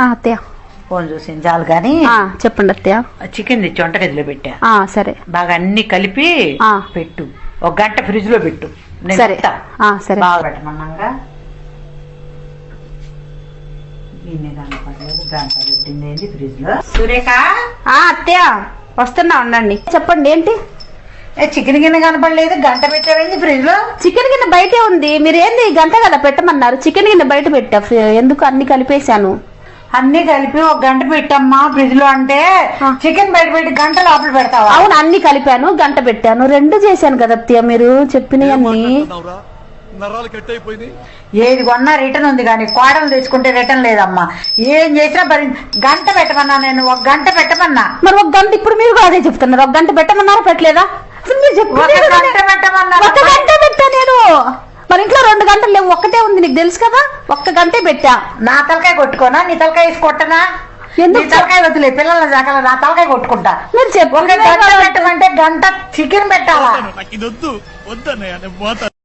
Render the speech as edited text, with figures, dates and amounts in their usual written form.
అత్తయ్య ఫోన్ చూసింది చాలు కానీ చెప్పండి అత్తయ్య. చికెన్ తెచ్చి వంటగదిలో పెట్టా. సరే బాగా అన్ని కలిపి పెట్టు, 1 గంట ఫ్రిడ్జ్ లో పెట్టు. సరే సరే బాగా పెట్టమన్నాగా. గంట పెట్టింది ఫ్రిడ్జ్ లో. సురేఖ అత్తయ్య వస్తున్నా ఉండండి. చెప్పండి ఏంటి? చికెన్ గిన్నె కనపడలేదు, గంట పెట్టావేంది ఫ్రిడ్జ్ లో? చికెన్ గిన్నె బయటే ఉంది. మీరు ఏంది గంట కదా పెట్టమన్నారు, చికెన్ గిన్నె బయట పెట్టా. ఎందుకు అన్ని కలిపేశాను. అన్ని కలిపి 1 గంట పెట్టమ్మా ఫ్రిడ్జ్ లో అంటే చికెన్ బయట పెట్టి గంట లోపల పెడతావా? అవును, అన్ని కలిపాను, గంట పెట్టాను, 2 చేశాను కదా అత్తయ్య మీరు చెప్పినవన్నీ. ఏది కొన్నా రిటర్న్ ఉంది కానీ కోడలు తెచ్చుకుంటే రిటర్న్ లేదమ్మా. ఏం చేసినా గంట పెట్టమన్నా, నేను 1 గంట పెట్టమన్నా. మరి 1 గంట ఇప్పుడు మీరు కూడా అదే చెప్తున్నారు. 1 గంట పెట్టమన్నారా పెట్టలేదా? పెట్టమన్నా గంట పెట్టా నేను. మరి ఇంట్లో 2 గంటలు లేవు, 1 ఉంది. నీకు తెలుసు కదా, 1 గంటే పెట్టా. నా తలకాయ కొట్టుకోనా? నీ తలకాయ వేసి కొట్టనా? ఎందుకు తలకాయ వదిలే పిల్లల జాగాలో నా తలకాయ కొట్టుకుంటా. మీరు చెప్పండి, గంట పెట్టమంటే గంట చికెన్ పెట్టాలా?